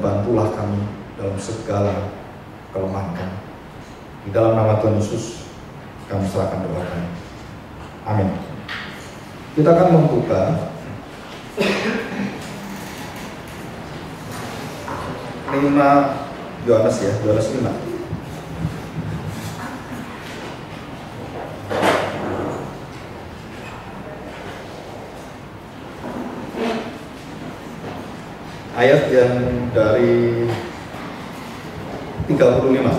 bantulah kami dalam segala kelemahan kami. Di dalam nama Tuhan Yesus kami serahkan doa kami. Amin. Kita akan membuka 5 Yohanes ya, Yohanes 5. Ayat yang dari 35.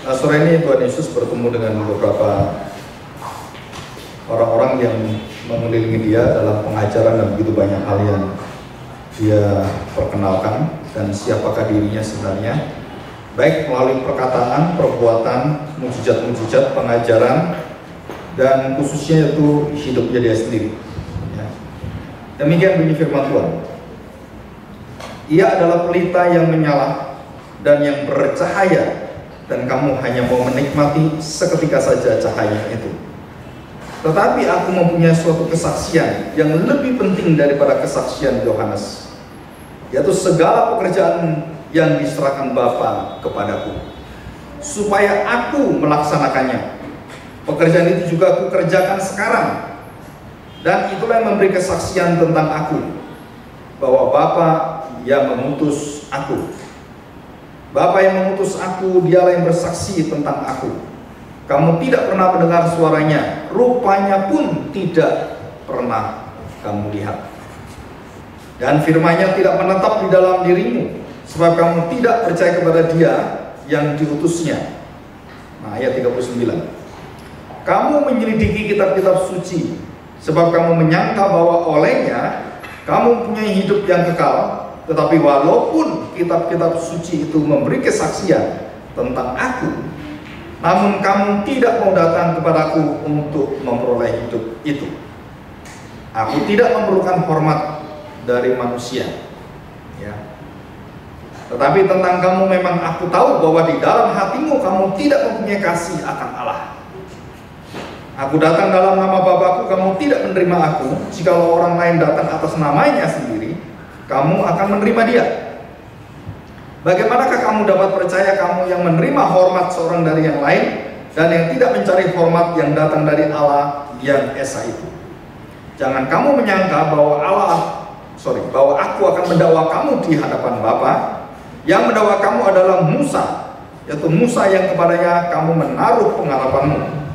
Sore ini Tuhan Yesus bertemu dengan beberapa orang-orang yang mengelilingi dia dalam pengajaran dan begitu banyak hal yang dia perkenalkan dan siapakah dirinya sebenarnya, baik melalui perkataan, perbuatan, mujizat-mujizat, pengajaran, dan khususnya itu hidupnya dia sendiri. Ya. Demikian bunyi firman Tuhan. Ia adalah pelita yang menyala dan yang bercahaya, dan kamu hanya mau menikmati seketika saja cahaya itu. Tetapi aku mempunyai suatu kesaksian yang lebih penting daripada kesaksian Yohanes, yaitu segala pekerjaan yang diserahkan Bapa kepadaku, supaya aku melaksanakannya. Pekerjaan itu juga aku kerjakan sekarang, dan itulah yang memberi kesaksian tentang aku, bahwa Bapa yang mengutus aku. Bapa yang mengutus aku, dialah yang bersaksi tentang aku. Kamu tidak pernah mendengar suaranya, rupanya pun tidak pernah kamu lihat. Dan firman-Nya tidak menetap di dalam dirimu, sebab kamu tidak percaya kepada Dia yang diutusnya. Nah, ayat 39. Kamu menyelidiki kitab-kitab suci, sebab kamu menyangka bahwa olehnya kamu punya hidup yang kekal. Tetapi walaupun kitab-kitab suci itu memberi kesaksian tentang aku, namun kamu tidak mau datang kepadaku untuk memperoleh hidup itu. Aku tidak memerlukan hormat dari manusia, ya. Tetapi tentang kamu memang aku tahu bahwa di dalam hatimu kamu tidak mempunyai kasih akan Allah. Aku datang dalam nama Bapakku, kamu tidak menerima aku. Jikalau orang lain datang atas namanya sendiri, kamu akan menerima dia. Bagaimanakah kamu dapat percaya, kamu yang menerima hormat seorang dari yang lain, dan yang tidak mencari hormat yang datang dari Allah yang esa itu? Jangan kamu menyangka bahwa bahwa aku akan mendakwa kamu di hadapan Bapa. Yang mendakwa kamu adalah Musa, yaitu Musa yang kepadanya kamu menaruh pengharapanmu.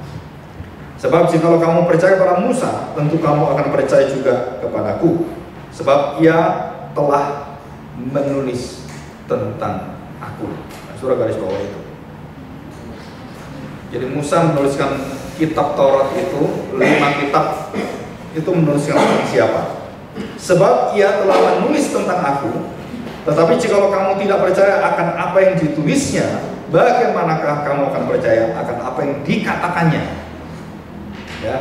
Sebab jikalau kamu percaya pada Musa, tentu kamu akan percaya juga kepadaku, sebab ia telah menulis tentang aku. Nah, surah garis bawah itu. Jadi Musa menuliskan kitab Taurat itu, 5 kitab itu menuliskan tentang siapa? Sebab ia telah menulis tentang aku. Tetapi jikalau kamu tidak percaya akan apa yang ditulisnya, bagaimanakah kamu akan percaya akan apa yang dikatakannya? Ya.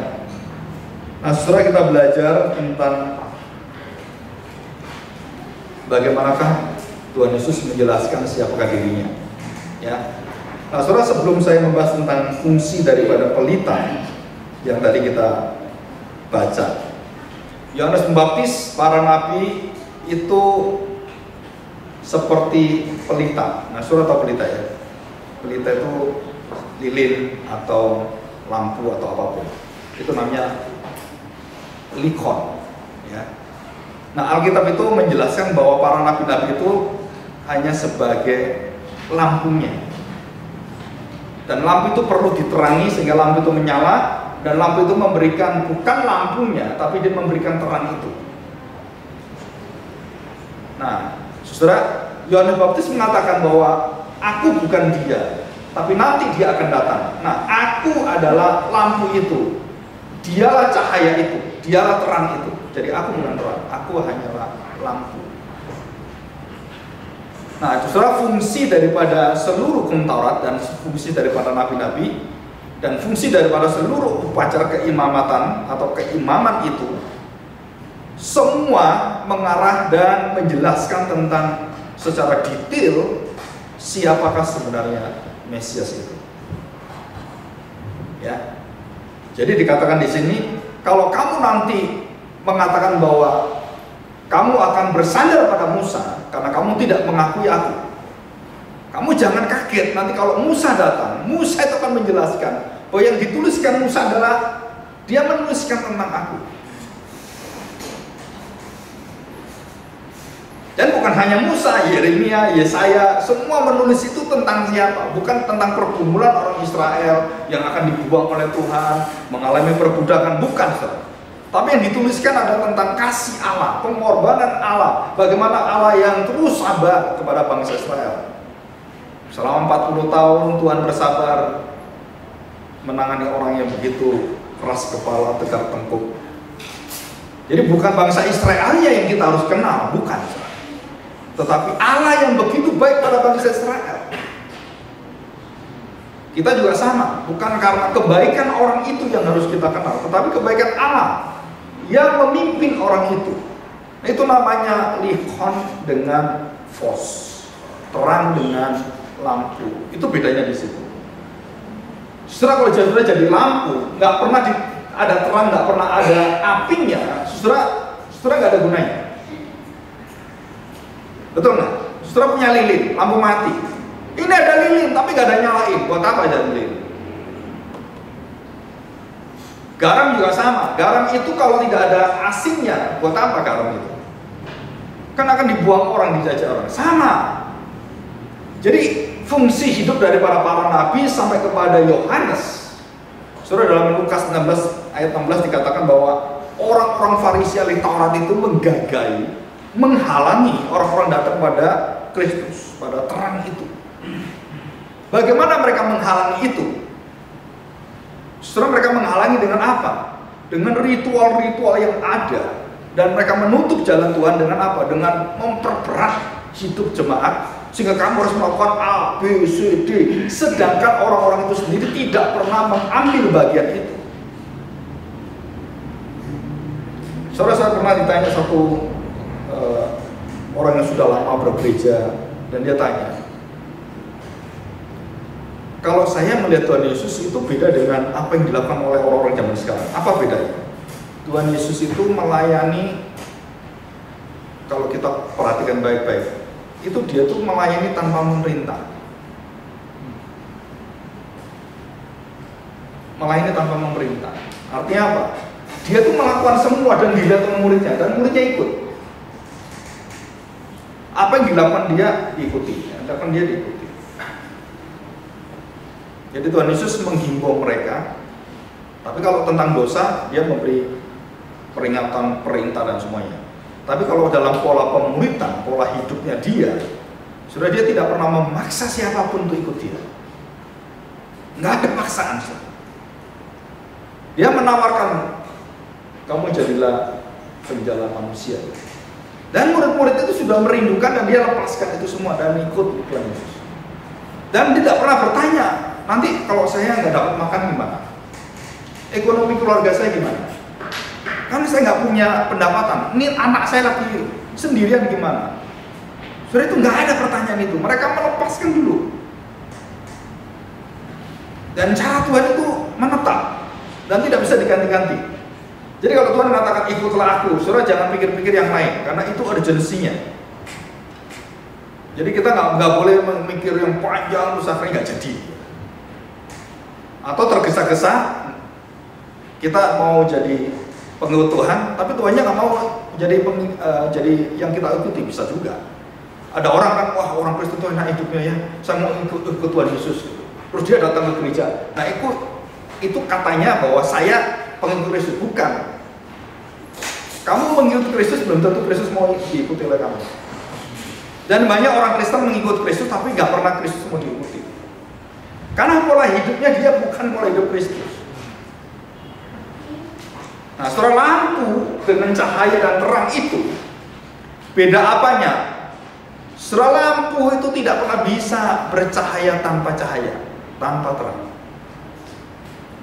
Nah, setelah kita belajar tentang bagaimanakah Tuhan Yesus menjelaskan siapakah dirinya, ya. Nah, saudara, sebelum saya membahas tentang fungsi daripada pelita yang tadi kita baca, Yohanes Pembaptis, para nabi itu seperti pelita. Nah, saudara tahu pelita ya? Pelita itu lilin atau lampu atau apapun. Itu namanya likon, ya. Nah, Alkitab itu menjelaskan bahwa para nabi-nabi itu hanya sebagai lampunya. Dan lampu itu perlu diterangi sehingga lampu itu menyala, dan lampu itu memberikan bukan lampunya, tapi dia memberikan terang itu. Nah, saudara, Yohanes Pembaptis mengatakan bahwa aku bukan dia, tapi nanti dia akan datang. Nah, aku adalah lampu itu, dialah cahaya itu, dialah terang itu. Jadi aku bukan terang, aku hanyalah lampu. Nah, saudara, fungsi daripada seluruh hukum Taurat dan fungsi daripada nabi-nabi dan fungsi daripada seluruh upacara keimamatan atau keimaman itu semua mengarah dan menjelaskan tentang secara detail siapakah sebenarnya Mesias itu. Ya. Jadi dikatakan di sini, kalau kamu nanti mengatakan bahwa kamu akan bersandar pada Musa karena kamu tidak mengakui aku. Kamu jangan kaget nanti kalau Musa datang. Musa itu akan menjelaskan bahwa yang dituliskan Musa adalah dia menuliskan tentang aku. Dan bukan hanya Musa, Yeremia, Yesaya, semua menulis itu tentang siapa? Bukan tentang pergumulan orang Israel yang akan dibuang oleh Tuhan, mengalami perbudakan, bukan. Tapi yang dituliskan adalah tentang kasih Allah, pengorbanan Allah, bagaimana Allah yang terus sabar kepada bangsa Israel. Selama 40 tahun Tuhan bersabar menangani orang yang begitu keras kepala, tegar tengkuk. Jadi bukan bangsa Israelnya yang kita harus kenal, bukan. Tetapi Allah yang begitu baik pada bangsa Israel. Kita juga sama, bukan karena kebaikan orang itu yang harus kita kenal, tetapi kebaikan Allah yang memimpin orang itu. Itu namanya lihon dengan fos, terang dengan lampu. Itu bedanya di situ. Saudara, kalau saudara jadi lampu, nggak pernah ada terang, nggak pernah ada apinya, saudara nggak ada gunanya. Betul nggak? Saudara punya lilin, lampu mati. Ini ada lilin, tapi nggak ada nyalain. Buat apa aja lilin? Garam juga sama. Garam itu kalau tidak ada asinnya, buat apa garam itu? Kan akan dibuang orang, dijajah orang. Sama. Jadi fungsi hidup dari para nabi sampai kepada Yohanes. Saudara, dalam Lukas 16 ayat 16 dikatakan bahwa orang-orang Farisi ahli Taurat itu menggagai, menghalangi orang-orang datang pada Kristus, pada terang itu. Bagaimana mereka menghalangi itu? Saudara, mereka menghalangi dengan apa? Dengan ritual-ritual yang ada. Dan mereka menutup jalan Tuhan dengan apa? Dengan memperberat hidup jemaat, sehingga kamu harus melakukan A, B, C, D. Sedangkan orang-orang itu sendiri tidak pernah mengambil bagian itu. Saudara, saya pernah ditanya satu orang yang sudah lama bergereja, dan dia tanya, kalau saya melihat Tuhan Yesus itu beda dengan apa yang dilakukan oleh orang-orang zaman sekarang. Apa bedanya? Tuhan Yesus itu melayani, kalau kita perhatikan baik-baik, itu dia tuh melayani tanpa memerintah. Melayani tanpa memerintah. Artinya apa? Dia tuh melakukan semua dan dilihat oleh muridnya, dan muridnya ikut. Apa yang dilakukan dia diikuti, dilakukan dia diikuti. Jadi Tuhan Yesus menghimbau mereka, tapi kalau tentang dosa dia memberi peringatan, perintah dan semuanya. Tapi kalau dalam pola pemuritan, pola hidupnya dia, sudah dia tidak pernah memaksa siapapun untuk ikut dia. Nggak ada paksaan. Dia menawarkan, kamu jadilah penjala manusia. Dan murid-murid itu sudah merindukan dan dia lepaskan itu semua dan ikut Tuhan Yesus. Dan dia tidak pernah bertanya, nanti kalau saya nggak dapat makan gimana? Ekonomi keluarga saya gimana? Kan saya nggak punya pendapatan. Ini anak saya lagi sendirian gimana? Sudah itu nggak ada pertanyaan itu. Mereka melepaskan dulu. Dan cara Tuhan itu menetap dan tidak bisa diganti-ganti. Jadi kalau Tuhan mengatakan ikutlah aku, saudara jangan pikir-pikir yang lain, karena itu ada jenisnya. Jadi kita nggak boleh memikir yang panjang terus akhirnya nggak jadi. Atau tergesa-gesa kita mau jadi pengikut Tuhan, tapi Tuhannya nggak mau jadi yang kita ikuti, bisa juga. Ada orang kan, wah orang Kristen itu enak hidupnya ya, saya mau ikut Tuhan Yesus. Terus dia datang ke gereja. Nah itu katanya bahwa saya pengikut Kristus, bukan. Kamu mengikuti Kristus belum tentu Kristus mau diikuti oleh kamu. Dan banyak orang Kristen mengikuti Kristus tapi nggak pernah Kristus mau diikuti. Karena pola hidupnya dia bukan pola hidup Kristus. Nah, saudara, lampu dengan cahaya dan terang itu beda apanya? Saudara, lampu itu tidak pernah bisa bercahaya tanpa cahaya, tanpa terang.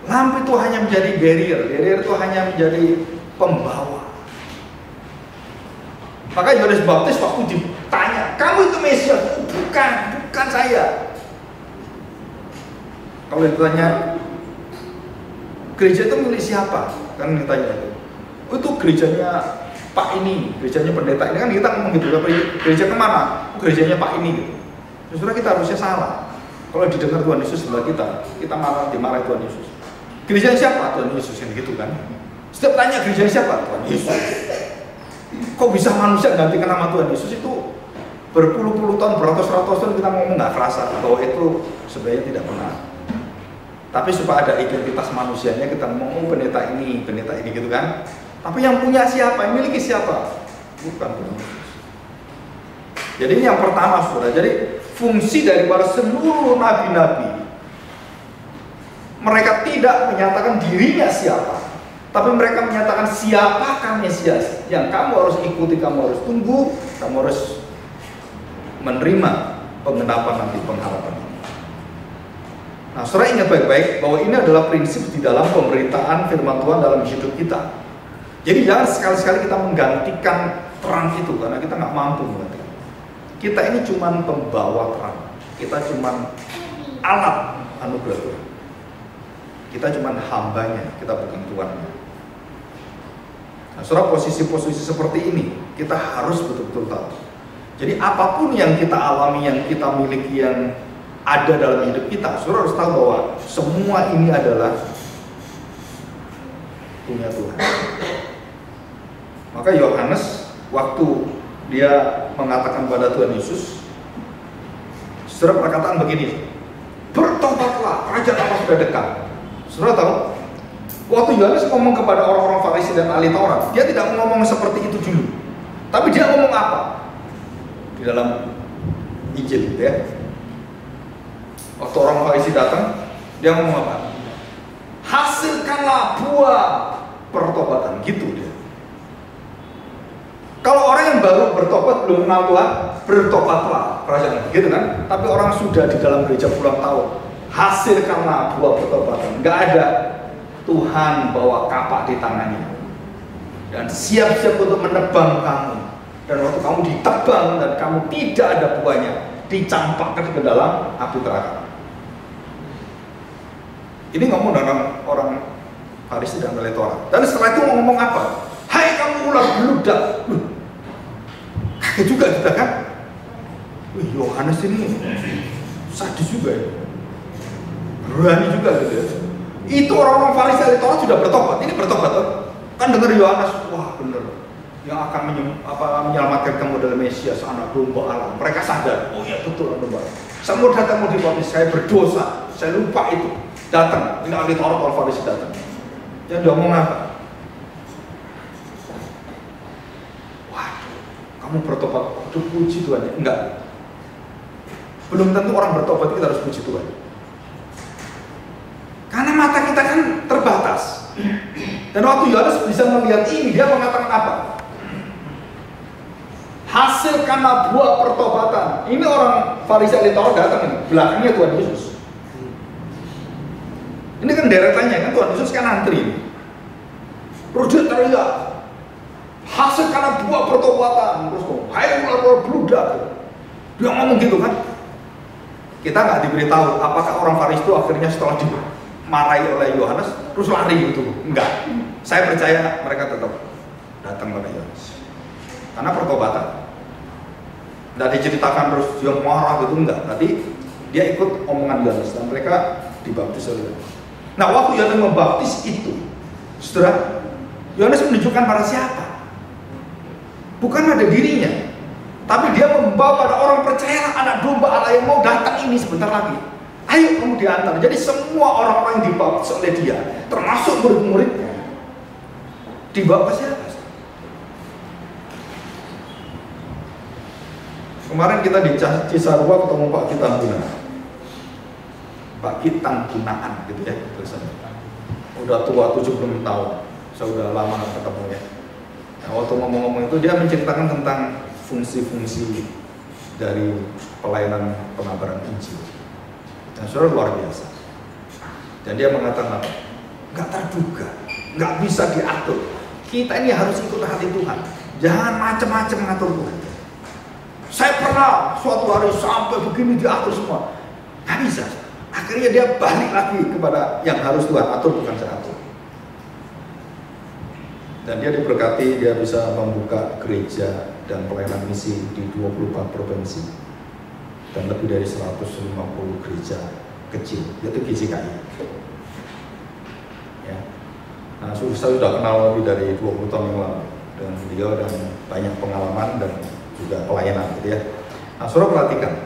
Lampu itu hanya menjadi barrier itu hanya menjadi pembawa. Maka Yohanes Baptis waktu ditanya, kamu itu Mesias? Bukan saya. Kalau ditanya, gereja itu milik siapa? Kan ditanya itu. Itu gerejanya Pak ini, gerejanya pendeta ini, kan kita ngomong gitu, gereja kemana? Gerejanya Pak ini gitu. Justru kita harusnya salah. Kalau didengar Tuhan Yesus sebelah kita malah dimarahi Tuhan Yesus. Gerejanya siapa? Tuhan Yesus, yang gitu kan. Setiap tanya gerejanya siapa? Tuhan Yesus. Kok bisa manusia gantikan nama Tuhan Yesus? Itu berpuluh-puluh tahun, beratus-ratus tahun kita ngomong nggak kerasa bahwa itu sebenarnya tidak benar. Tapi supaya ada identitas manusianya, kita ngomong pendeta ini gitu kan. Tapi yang punya siapa? Yang miliki siapa? Bukan Tuhan Yesus. Jadi ini yang pertama, saudara. Jadi fungsi daripada seluruh nabi-nabi, mereka tidak menyatakan dirinya siapa, tapi mereka menyatakan siapakah Mesias yang kamu harus ikuti, kamu harus tunggu, kamu harus menerima pengenapan nanti pengharapan. Nah, saudara ingat baik-baik bahwa ini adalah prinsip di dalam pemberitaan firman Tuhan dalam hidup kita. Jadi jangan sekali-sekali kita menggantikan terang itu, karena kita nggak mampu menggantikan. Kita ini cuma pembawa terang, kita cuma alat anugerah Tuhan. Kita cuma hambanya, kita bukan tuannya. Nah, saudara, posisi-posisi seperti ini kita harus betul-betul tahu. Jadi apapun yang kita alami, yang kita miliki, yang ada dalam hidup kita, saudara harus tahu bahwa semua ini adalah punya Tuhan. Maka Yohanes waktu dia mengatakan pada Tuhan Yesus, saudara, perkataan begini, bertobatlah, kerajaan Allah sudah dekat. Saudara tahu, waktu Yohanes ngomong kepada orang-orang Farisi dan ahli Taurat, dia tidak ngomong seperti itu dulu. Tapi dia ngomong apa? Di dalam Injil, ya. Waktu orang Farisi datang, dia ngomong apa? Hasilkanlah buah pertobatan, gitu dia. Kalau orang yang baru bertobat, belum kenal Tuhan, bertobatlah, kerajaan, gitu kan? Tapi orang sudah di dalam gereja puluhan tahun, hasilkanlah buah pertobatan. Gak ada Tuhan bawa kapak di tangannya dan siap-siap untuk menebang kamu. Dan waktu kamu ditebang dan kamu tidak ada buahnya, dicampakkan ke dalam api neraka. Ini ngomong dengan orang Farisi dan ahli Taurat. Dan setelah itu ngomong apa? Hai kamu ular beludak. Kaget juga kita kan? Wih, Yohanes ini sadis juga ya. Berani juga gitu ya. Itu orang-orang Farisi ahli Taurat sudah bertobat. Ini bertobat tuh. Kan dengar Yohanes, wah bener, yang akan menyelamatkan kamu adalah Mesias, anak domba Allah. Mereka sadar, oh iya betul anak domba. Saya mau datang mau dibaptis, saya berdosa, saya lupa itu. Datang, ini ahli Taurat, orang Farisi datang. Yang dia ngomong apa? Waduh, kamu bertobat, aduh puji Tuhan ya. Enggak. Belum tentu orang bertobat kita harus puji Tuhan. Karena mata kita kan terbatas. Dan waktu Yohanes bisa melihat ini, dia mengatakan apa? Hasilkanlah buah pertobatan. Ini orang Farisi ahli Taurat datang ini, belakangnya Tuhan Yesus. Ini kan deretannya kan, Tuhan Yesus kan antri. Terus dia teriak, hasilkanlah buah pertobatan. Terus kok, hai ular beludak. Dia ngomong gitu kan. Kita nggak diberitahu apakah orang Farisi itu akhirnya setelah dimarahi oleh Yohanes terus lari gitu. Enggak. Saya percaya mereka tetap datang pada Yohanes. Karena pertobatan. Nggak diceritakan terus dia marah gitu, enggak. Tadi dia ikut omongan Yohanes dan mereka dibaptis oleh Yohanes. Nah, waktu Yohanes membaptis itu, saudara, Yohanes menunjukkan pada siapa? Bukan pada dirinya, tapi dia membawa pada orang percaya anak domba Allah yang mau datang ini sebentar lagi. Ayo kamu diantar. Jadi semua orang-orang yang dibaptis oleh dia, termasuk murid-muridnya, dibawa ke siapa? Kemarin kita di Cisarua ketemu Pak Kitanggunaan. Pak Kitanggunaan gitu ya tulisannya. Udah tua 76 tahun. Saya udah lama ketemu ya. Nah, waktu ngomong-ngomong itu dia menceritakan tentang fungsi-fungsi dari pelayanan pengabaran Injil. Dan saudara luar biasa. Dan dia mengatakan apa? Nggak terduga, nggak bisa diatur. Kita ini harus ikut hati Tuhan. Jangan macam-macam ngatur Tuhan. Saya pernah suatu hari sampai begini diatur semua. Nggak bisa. Akhirnya dia balik lagi kepada yang harus Tuhan atur, bukan saya atur. Dan dia diberkati, dia bisa membuka gereja dan pelayanan misi di 24 provinsi dan lebih dari 150 gereja kecil, yaitu GCKI. Ya. Nah, saya sudah kenal lebih dari 20 tahun yang lalu dengan beliau dan banyak pengalaman dan juga pelayanan, gitu ya. Nah, saudara perhatikan.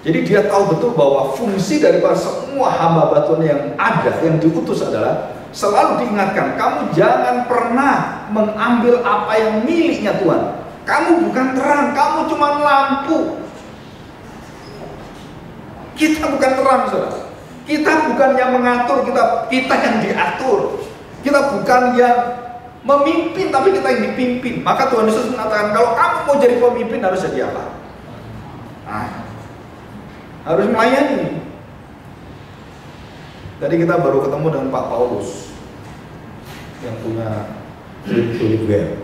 Jadi dia tahu betul bahwa fungsi daripada semua hamba Tuhan yang ada, yang diutus adalah selalu diingatkan, kamu jangan pernah mengambil apa yang miliknya Tuhan. Kamu bukan terang, kamu cuma lampu. Kita bukan terang, saudara. Kita bukan yang mengatur, kita yang diatur. Kita bukan yang memimpin, tapi kita yang dipimpin. Maka Tuhan Yesus mengatakan, kalau kamu mau jadi pemimpin harus jadi apa? Nah, harus melayani. Tadi kita baru ketemu dengan Pak Paulus yang punya Tuliver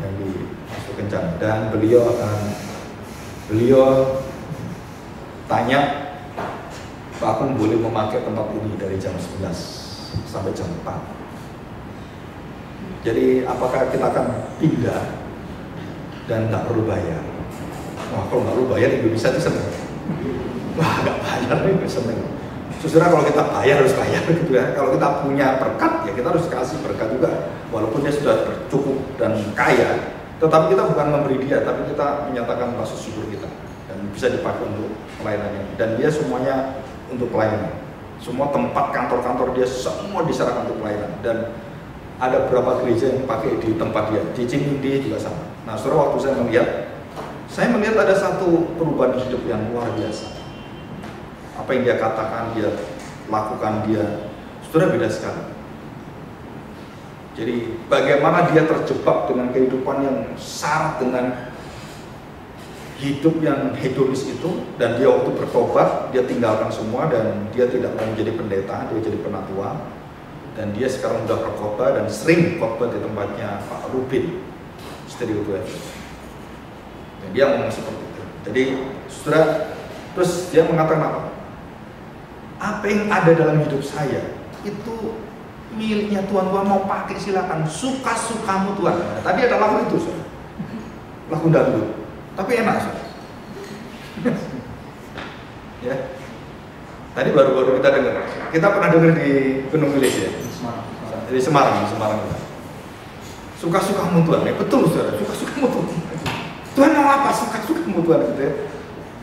yang di Masuk Kencang, dan beliau tanya, Pak Akung boleh memakai tempat ini dari jam 11 sampai jam 4. Jadi apakah kita akan pindah dan nggak perlu bayar? Wah, kalau nggak perlu bayar Indonesia itu seneng. Wah, nggak bayar itu seneng. Saudara, kalau kita bayar harus bayar gitu ya. Kalau kita punya berkat ya kita harus kasih berkat juga. Walaupun dia sudah cukup dan kaya, tetapi kita bukan memberi dia, tapi kita menyatakan rasa syukur kita dan bisa dipakai untuk pelayanannya. Dan dia semuanya untuk pelayanan. Semua tempat kantor-kantor dia semua diserahkan untuk pelayanan. Dan ada beberapa gereja yang pakai di tempat dia. Di Cimindi juga sama. Nah, saudara, waktu saya melihat ada satu perubahan hidup yang luar biasa. Apa yang dia katakan, dia lakukan, dia sudah beda sekali. Jadi bagaimana dia terjebak dengan kehidupan yang syarat dengan hidup yang hedonis itu, dan dia waktu bertobat dia tinggalkan semua dan dia tidak mau menjadi pendeta, dia jadi penatua, dan dia sekarang sudah berkhotbah dan sering khotbah di tempatnya Pak Rubin Studio 2. Dan dia ngomong seperti itu. Jadi saudara, terus dia mengatakan apa? Apa yang ada dalam hidup saya itu miliknya Tuhan. Tuhan mau pakai silakan, suka-sukamu Tuhan. Nah, tadi ada lagu itu, saudara. Lagu dangdut, tapi enak, saudara. Ya. Tadi baru-baru kita dengar. Kita pernah dengar di Gunung Wilis ya, di Semarang. Suka-sukamu Tuhan. Ya, betul, saudara. Suka-sukamu Tuhan. Tuhan mau apa? Suka-sukamu Tuhan, gitu ya.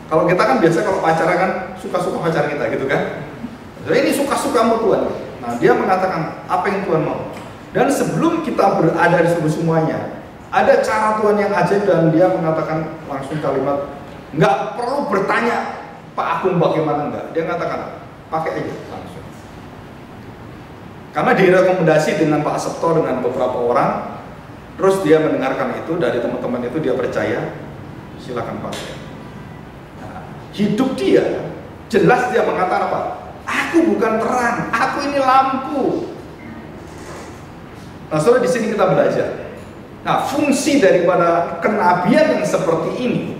Kalau kita kan biasa kalau pacaran kan suka-suka pacar kita, gitu kan. Jadi ini suka-sukamu Tuhan. Nah, dia mengatakan apa yang Tuhan mau. Dan sebelum kita berada di semuanya, ada cara Tuhan yang ajaib, dan dia mengatakan langsung kalimat, nggak perlu bertanya Pak Agung bagaimana, enggak. Dia mengatakan pakai aja langsung. Karena direkomendasi dengan Pak Septo dengan beberapa orang, terus dia mendengarkan itu dari teman-teman itu, dia percaya, silakan pakai. Hidup dia jelas, dia mengatakan apa? Aku bukan terang, aku ini lampu. Nah, saudara, di sini kita belajar. Nah, fungsi daripada kenabian yang seperti ini,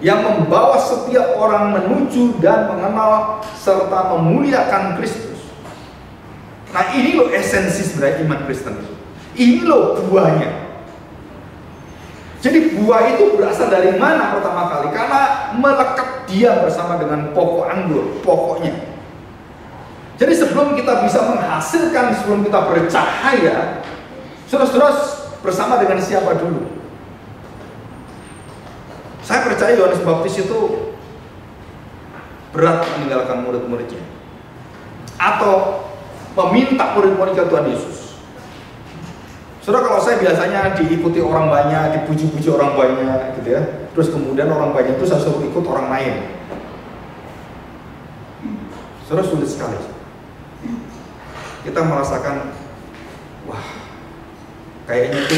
yang membawa setiap orang menuju dan mengenal serta memuliakan Kristus. Nah, ini loh esensi sebenarnya iman Kristen. Ini loh buahnya. Jadi buah itu berasal dari mana pertama kali? Karena melekat dia bersama dengan pokok anggur, pokoknya. Jadi sebelum kita bisa menghasilkan, sebelum kita bercahaya, saudara-saudara bersama dengan siapa dulu? Saya percaya Yohanes Pembaptis itu berat meninggalkan murid-muridnya, atau meminta murid-murid ke Tuhan Yesus. Saudara, kalau saya biasanya diikuti orang banyak, dipuji-puji orang banyak, gitu ya. Terus kemudian orang banyak itu saya suruh ikut orang lain. Saudara, sulit sekali. Kita merasakan, wah, kayaknya itu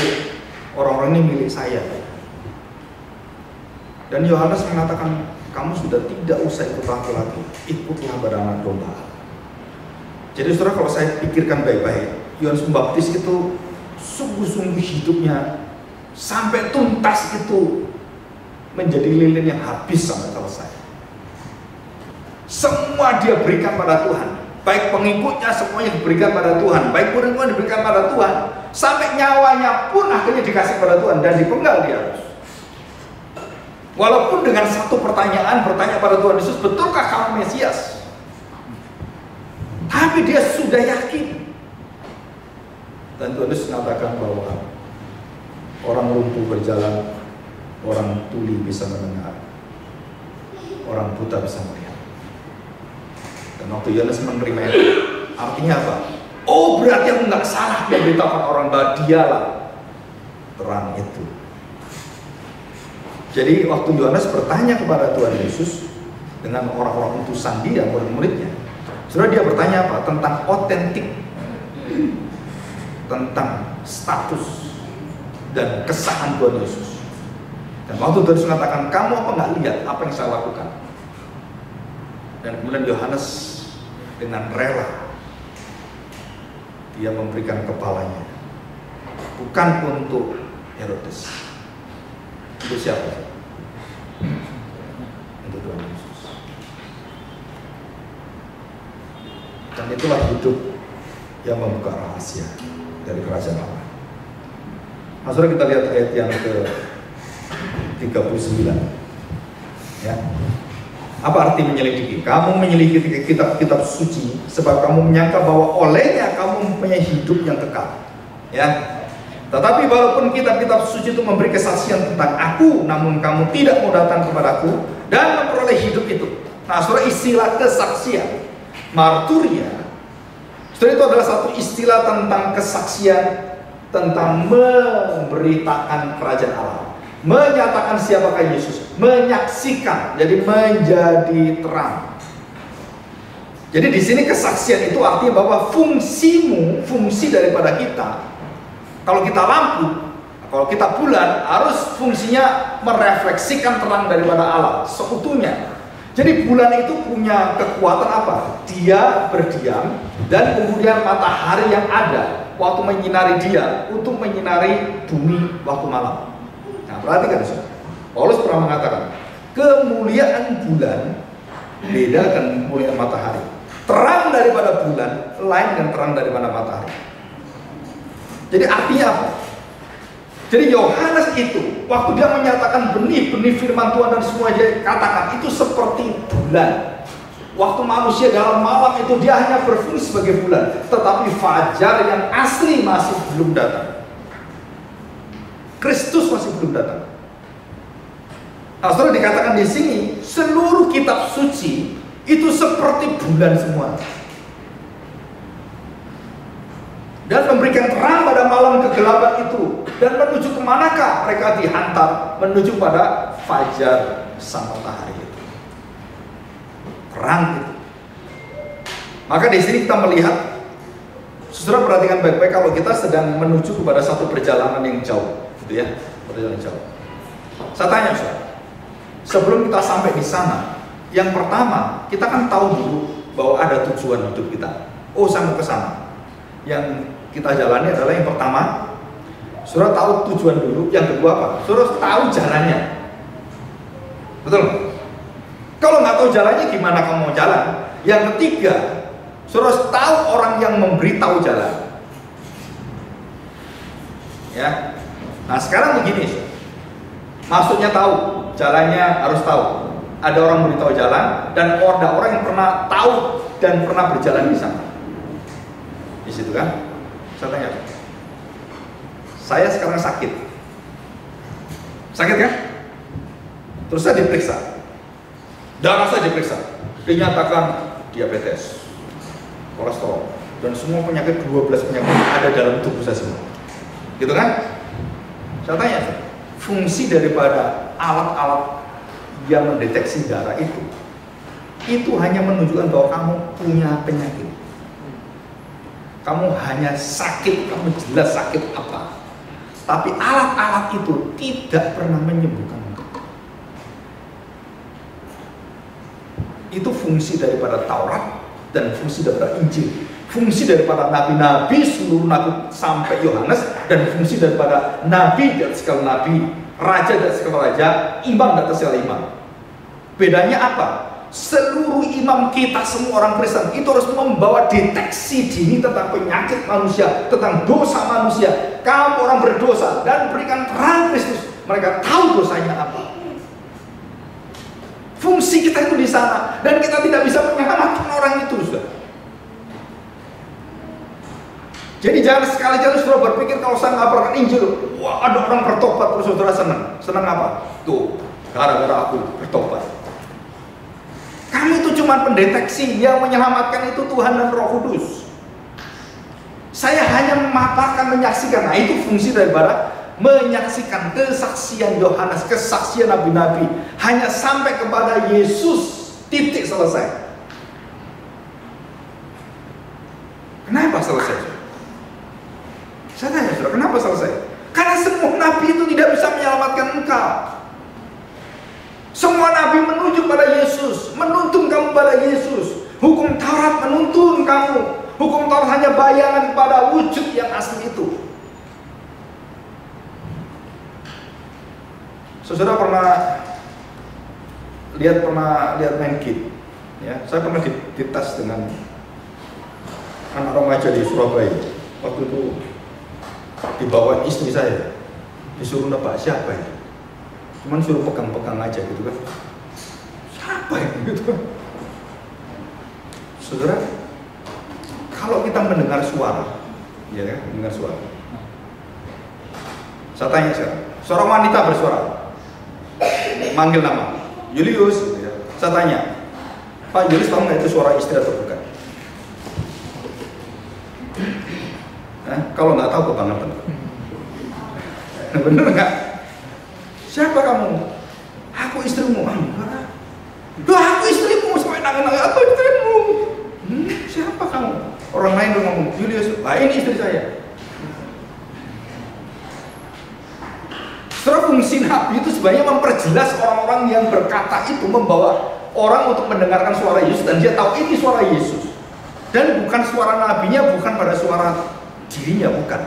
orang-orang ini milik saya. Dan Yohanes mengatakan, kamu sudah tidak usah ikut aku lagi, ikutlah beranak domba. Jadi saudara, kalau saya pikirkan baik-baik, Yohanes Pembaptis itu sungguh-sungguh hidupnya sampai tuntas itu menjadi lilin yang habis sampai selesai. Semua dia berikan pada Tuhan, baik pengikutnya semuanya diberikan pada Tuhan, baik murid-murid diberikan pada Tuhan. Sampai nyawanya pun akhirnya dikasih pada Tuhan dan dipenggal dia. Walaupun dengan satu pertanyaan bertanya pada Tuhan Yesus, betulkah kamu Mesias? Tapi dia sudah yakin. Dan Tuhan Yesus mengatakan bahwa orang lumpuh berjalan, orang tuli bisa mendengar, orang buta bisa melihat. Dan waktu Yohanes menerima itu, artinya apa? Oh, berarti aku nggak salah memberitakan orang bahwa dialah terang itu. Jadi waktu Yohanes bertanya kepada Tuhan Yesus dengan orang-orang utusan dia, murid-muridnya, saudara, dia bertanya apa? Tentang otentik, tentang status dan kesahan Tuhan Yesus. Dan waktu Tuhan Yesus mengatakan, kamu apa nggak lihat apa yang saya lakukan? Dan kemudian Yohanes dengan rela dia memberikan kepalanya, bukan untuk Herodes. Untuk siapa? Untuk Tuhan Yesus. Dan itulah hidup yang membuka rahasia dari kerajaan Allah. Nah, saudara, kita lihat ayat yang ke-39. Ya. Apa arti menyelidiki? Kamu menyelidiki kitab-kitab suci sebab kamu menyangka bahwa olehnya kamu mempunyai hidup yang kekal. Ya. Tetapi walaupun kitab-kitab suci itu memberi kesaksian tentang aku, namun kamu tidak mau datang kepadaku dan memperoleh hidup itu. Nah, saudara, istilah kesaksian, marturia, saudara, itu adalah satu istilah tentang kesaksian, tentang memberitakan kerajaan Allah, menyatakan siapakah Yesus, menyaksikan, jadi menjadi terang. Jadi di sini kesaksian itu artinya bahwa fungsimu, fungsi daripada kita, kalau kita lampu, kalau kita bulan, harus fungsinya merefleksikan terang daripada Allah seutuhnya. Jadi bulan itu punya kekuatan apa? Dia berdiam dan kemudian matahari yang ada waktu menyinari dia untuk menyinari bumi waktu malam. Nah, perhatikan, saudara. Paulus pernah mengatakan, kemuliaan bulan beda dengan kemuliaan matahari. Terang daripada bulan lain dengan terang daripada matahari. Jadi artinya apa? Jadi Yohanes itu waktu dia menyatakan benih-benih firman Tuhan dan semua dia katakan itu seperti bulan. Waktu manusia dalam malam itu dia hanya berfungsi sebagai bulan, tetapi fajar yang asli masih belum datang. Kristus masih belum datang. Nah, saudara, dikatakan di sini seluruh kitab suci itu seperti bulan semua. Dan memberikan terang pada malam kegelapan itu. Dan menuju kemanakah mereka dihantar? Menuju pada fajar sang matahari itu. Terang itu. Maka di sini kita melihat, saudara, perhatikan baik-baik, kalau kita sedang menuju kepada satu perjalanan yang jauh, gitu ya, perjalanan jauh. Saya tanya, saudara, sebelum kita sampai di sana, yang pertama kita kan tahu dulu bahwa ada tujuan hidup kita. Oh, saya mau ke sana. Yang kita jalani adalah yang pertama, saudara tahu tujuan dulu. Yang kedua apa? Saudara tahu jalannya. Betul? Kalau nggak tahu jalannya, gimana kamu mau jalan? Yang ketiga, saudara tahu orang yang memberitahu jalan. Ya. Nah, sekarang begini, maksudnya tahu jalannya, harus tahu. Ada orang memberitahu jalan dan ada orang yang pernah tahu dan pernah berjalan di sana. Di situ kan, saya tanya, saya sekarang sakit kan? Terus saya diperiksa, darah saya diperiksa, dinyatakan diabetes, kolesterol, dan semua penyakit, 12 penyakit ada dalam tubuh saya semua, gitu kan? Saya tanya, fungsi daripada alat-alat yang mendeteksi darah itu hanya menunjukkan bahwa kamu punya penyakit. Kamu hanya sakit, kamu jelas sakit apa. Tapi alat-alat itu tidak pernah menyembuhkan engkau. Itu fungsi daripada Taurat dan fungsi daripada Injil. Fungsi daripada nabi-nabi, seluruh nabi sampai Yohanes, dan fungsi daripada nabi dan segala nabi, raja dan segala raja, imam dan segala imam. Bedanya apa? Seluruh imam kita, semua orang Kristen itu harus membawa deteksi dini tentang penyakit manusia, tentang dosa manusia. Kamu orang berdosa, dan berikan terang Kristus. Mereka tahu dosanya apa. Fungsi kita itu di sana, dan kita tidak bisa menyelamatkan orang itu, sudah. Jadi jangan sekali-kali saudara berpikir kalau saya ngabarkan Injil, wah ada orang bertobat terus saudara senang. Senang apa? Tuh, gara-gara aku bertobat. Kami itu cuma pendeteksi, yang menyelamatkan itu Tuhan dan Roh Kudus. Saya hanya memaparkan, menyaksikan. Nah itu fungsi daripada menyaksikan kesaksian Yohanes, kesaksian nabi-nabi, hanya sampai kepada Yesus, titik, selesai. Kenapa selesai? Saya tanya saudara, kenapa selesai? Karena semua nabi itu tidak bisa menyelamatkan engkau. Semua nabi menuju pada Yesus, menuntun kamu pada Yesus. Hukum Taurat menuntun kamu. Hukum Taurat hanya bayangan pada wujud yang asli itu. Saudara pernah lihat main kit? Ya, saya pernah dites dengan anak remaja di Surabaya. Waktu itu dibawa istri saya, disuruh nebak siapa ya? Cuman suruh pegang-pegang aja gitu kan. Siapa ya gitu kan. Saudara, kalau kita mendengar suara, ya kan, mendengar suara. Saya tanya seorang wanita bersuara, manggil nama Julius gitu ya. Saya tanya, Pak Julius tahu nggak itu suara istri atau bukan? Kalau nggak tahu kebangetan. Bener nggak? Siapa kamu? Aku istrimu. Enggak. Loh, aku istrimu, sampai nangis-nangis, aku istrimu. Siapa kamu? Orang lain udah ngomong, Julius, ini istri saya. Setelah fungsi nabi itu sebenarnya memperjelas orang-orang yang berkata itu, membawa orang untuk mendengarkan suara Yesus, dan dia tahu ini suara Yesus. Dan bukan suara nabinya, bukan pada suara dirinya, bukan.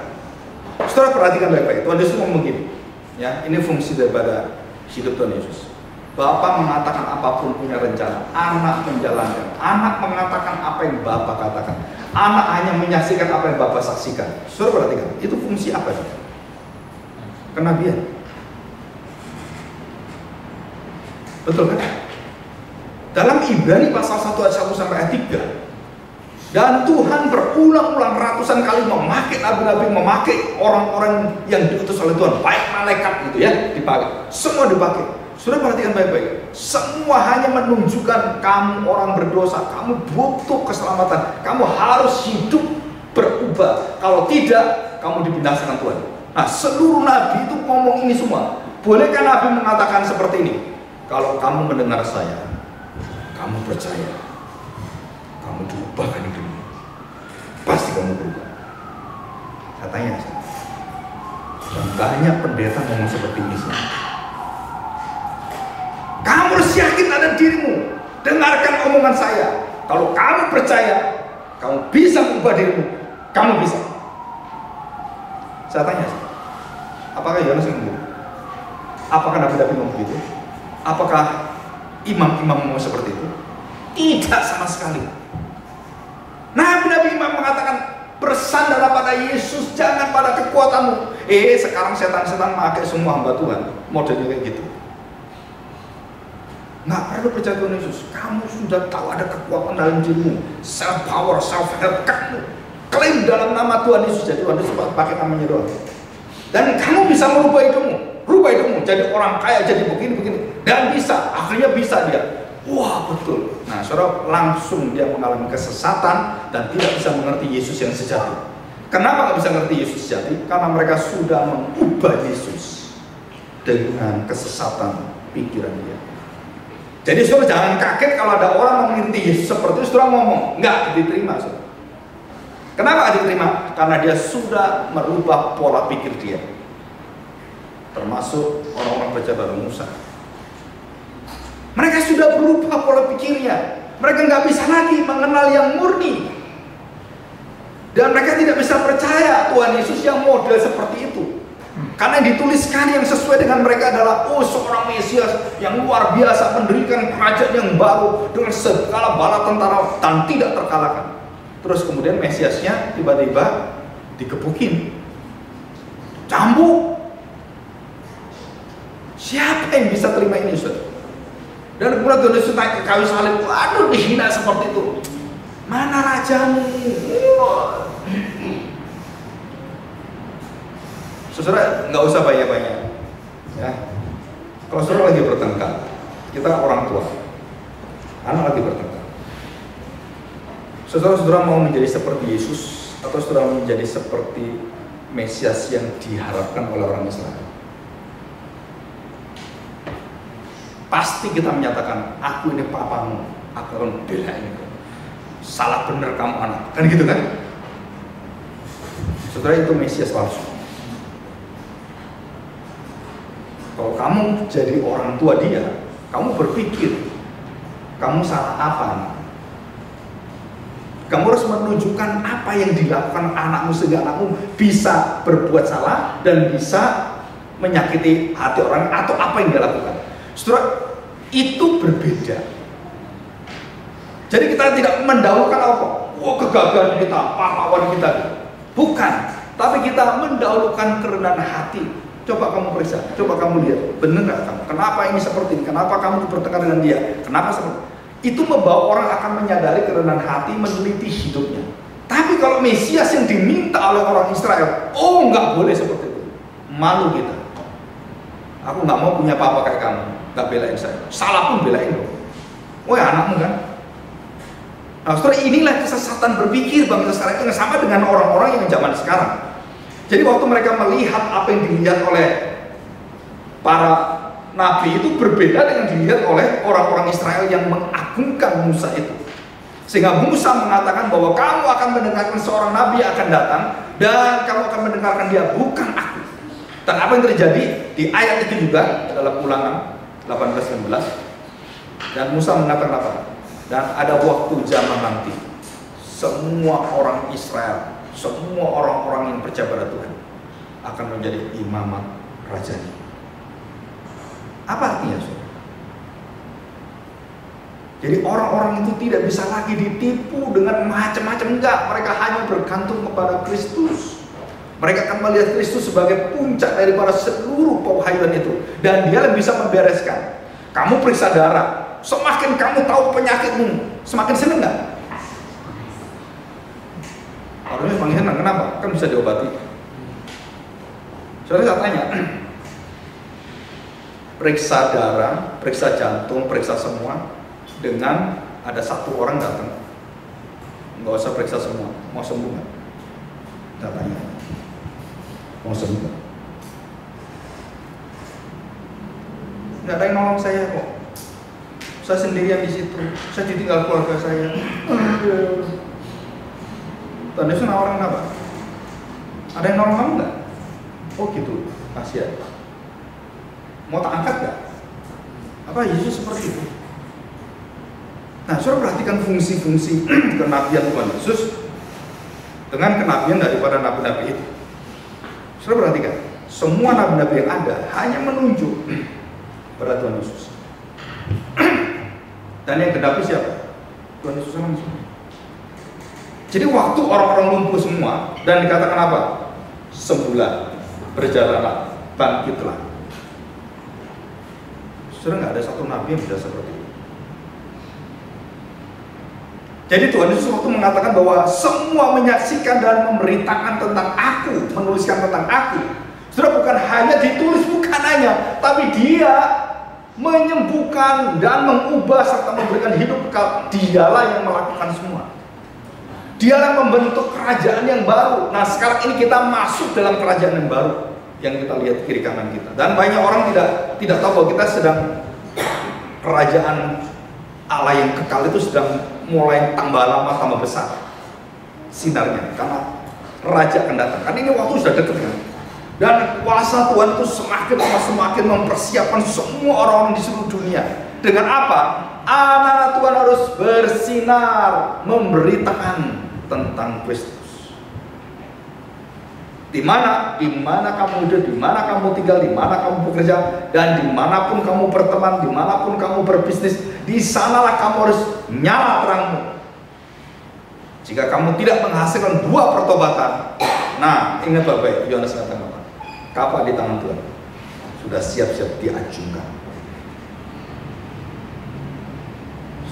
Saudara perhatikan baik-baik, Tuhan Yesus ngomong begini. Ya, ini fungsi daripada hidup Tuhan Yesus. Bapa mengatakan apapun punya rencana, anak menjalankan. Anak mengatakan apa yang Bapa katakan. Anak hanya menyaksikan apa yang Bapa saksikan. Saudara perhatikan, itu fungsi apa? Kenabian. Betul kan? Dalam Ibrani pasal 1 ayat 1 sampai ayat 3. Dan Tuhan berulang-ulang ratusan kali memakai nabi-nabi, memakai orang-orang yang diutus oleh Tuhan, baik malaikat gitu ya, dipakai. Semua dipakai. Sudah perhatikan baik-baik. Semua hanya menunjukkan kamu orang berdosa, kamu butuh keselamatan, kamu harus hidup berubah. Kalau tidak, kamu dibinasakan Tuhan. Nah, seluruh nabi itu ngomong ini semua. Bolehkah nabi mengatakan seperti ini? Kalau kamu mendengar saya, kamu percaya, kamu diubahkan hidupmu, pasti kamu berubah. Saya tanya, dan banyak pendeta ngomong seperti ini sih. Kamu harus yakin ada dirimu. Dengarkan omongan saya. Kalau kamu percaya, kamu bisa mengubah dirimu. Kamu bisa. Saya tanya, apakah Yohanes ngomong? Apakah nabi-nabi ngomong begitu? Apakah imam-imam ngomong seperti itu? Tidak sama sekali. Nabi-nabi imam mengatakan, bersandarlah pada Yesus, jangan pada kekuatanmu. Sekarang setan-setan pakai semua hamba Tuhan, modelnya kayak gitu. Nggak perlu percaya Tuhan Yesus. Kamu sudah tahu ada kekuatan dalam dirimu, self power, self help. Kamu klaim dalam nama Tuhan Yesus, jadi Tuhan Yesus pakai namanya doang. Dan kamu bisa merubah hidupmu, jadi orang kaya, jadi begini-begini, dan bisa, akhirnya bisa dia. Wah, betul. Nah, saudara, langsung dia mengalami kesesatan dan tidak bisa mengerti Yesus yang sejati. Kenapa nggak bisa mengerti Yesus sejati? Karena mereka sudah mengubah Yesus dengan kesesatan pikiran dia. Jadi saudara jangan kaget kalau ada orang mengikuti Yesus seperti itu, saudara ngomong, nggak diterima, saudara. Kenapa nggak diterima? Karena dia sudah merubah pola pikir dia. Termasuk orang-orang percaya pada Musa. Mereka sudah berubah pola pikirnya. Mereka nggak bisa lagi mengenal yang murni. Dan mereka tidak bisa percaya Tuhan Yesus yang model seperti itu. Karena yang dituliskan yang sesuai dengan mereka adalah seorang Mesias yang luar biasa mendirikan kerajaan yang baru dengan segala bala tentara dan tidak terkalahkan. Terus kemudian Mesiasnya tiba-tiba digebukin, cambuk. Siapa yang bisa terima ini, saudara? Dan kemudian Tuhan Yesus naik ke kayu salib, waduh, dihina seperti itu. Mana rajamu? Saudara, nggak usah banyak-banyak. Ya. Kalau saudara lagi bertengkar, kita orang tua, anak lagi bertengkar. Saudara-saudara mau menjadi seperti Yesus atau saudara menjadi seperti Mesias yang diharapkan oleh orang Israel? Pasti kita menyatakan, aku ini papamu, aku akan belain kamu. Salah benar kamu anak, kan gitu kan? Saudara, itu Mesias palsu. Kalau kamu jadi orang tua dia, kamu berpikir, kamu salah apa anak? Kamu harus menunjukkan apa yang dilakukan anakmu sehingga anakmu bisa berbuat salah dan bisa menyakiti hati orang atau apa yang dia lakukan. Saudara, itu berbeda. Jadi kita tidak mendahulukan apa? Kegagalan kita, pahlawan kita. Bukan, tapi kita mendahulukan kerendahan hati. Coba kamu periksa, coba kamu lihat, benar nggak kamu? Kenapa ini seperti ini? Kenapa kamu bertengkar dengan dia? Kenapa seperti ini? Itu membawa orang akan menyadari kerendahan hati, meneliti hidupnya. Tapi kalau Mesias yang diminta oleh orang Israel, nggak boleh seperti itu. Malu kita. Aku nggak mau punya papa kayak kamu, nggak belain saya. Salah pun belain loh. Ya anakmu kan. Nah, saudara, inilah kesesatan berpikir bangsa sekarang yang sama dengan orang-orang yang zaman sekarang. Jadi waktu mereka melihat apa yang dilihat oleh para nabi itu berbeda dengan dilihat oleh orang-orang Israel yang mengagungkan Musa itu. Sehingga Musa mengatakan bahwa kamu akan mendengarkan seorang nabi yang akan datang dan kamu akan mendengarkan dia, bukan aku. Dan apa yang terjadi di ayat itu juga adalah Ulangan 18-19. Dan Musa mengatakan apa? Dan ada waktu zaman nanti semua orang Israel, semua orang-orang yang percaya pada Tuhan akan menjadi imamat rajanya. Apa artinya, saudara? Jadi orang-orang itu tidak bisa lagi ditipu dengan macam-macam, enggak. Mereka hanya bergantung kepada Kristus. Mereka akan melihat Kristus sebagai puncak daripada seluruh pewahyuan itu, dan dia lebih bisa membereskan. Kamu periksa darah, semakin kamu tahu penyakitmu, semakin senang nggak? Harusnya semakin senang, kenapa? Kan bisa diobati. Soalnya saya tanya, periksa darah, periksa jantung, periksa semua, dengan ada satu orang datang, nggak usah periksa semua, mau sembuh nggak? Saya tanya, mau sembuh nggak? Nggak ada yang nolong saya kok. Saya sendirian di situ. Saya ditinggal keluarga saya. Tanda itu orang apa? Ada yang nolong kamu nggak? Oh gitu, kasihan. Mau tak angkat nggak? Apa Yesus seperti itu? Nah, saudara perhatikan fungsi-fungsi kenabian Tuhan Yesus dengan kenabian daripada nabi-nabi itu. Saudara perhatikan, semua nabi-nabi yang ada hanya menunjuk pada Tuhan Yesus. Dan yang genapi siapa? Tuhan Yesus langsung. Jadi waktu orang-orang lumpuh semua dan dikatakan apa? Sembuhlah, berjalanlah, bangkitlah. Saudara, nggak ada satu nabi yang bisa seperti itu. Jadi Tuhan Yesus waktu mengatakan bahwa semua menyaksikan dan memberitakan tentang aku, menuliskan tentang aku. Saudara, bukan hanya ditulis, bukan hanya, tapi dia menyembuhkan dan mengubah serta memberikan hidup kekal. Dialah yang melakukan semua. Dialah yang membentuk kerajaan yang baru. Nah, sekarang ini kita masuk dalam kerajaan yang baru yang kita lihat kiri kanan kita. Dan banyak orang tidak tahu bahwa kita sedang kerajaan Allah yang kekal itu sedang mulai tambah lama tambah besar sinarnya, karena raja akan datang. Kan ini waktu sudah dekat kan. Dan kuasa Tuhan itu semakin lama semakin mempersiapkan semua orang di seluruh dunia. Dengan apa? Anak-anak Tuhan harus bersinar, memberitakan tentang Kristus. Di mana kamu hidup, di mana kamu tinggal, di mana kamu bekerja, dan dimanapun kamu berteman, dimanapun kamu berbisnis, di sanalah kamu harus nyala terangmu. Jika kamu tidak menghasilkan buah pertobatan, nah ingat Bapak, Yohanes katakan apa? Kapak di tangan Tuhan sudah siap-siap diacungkan.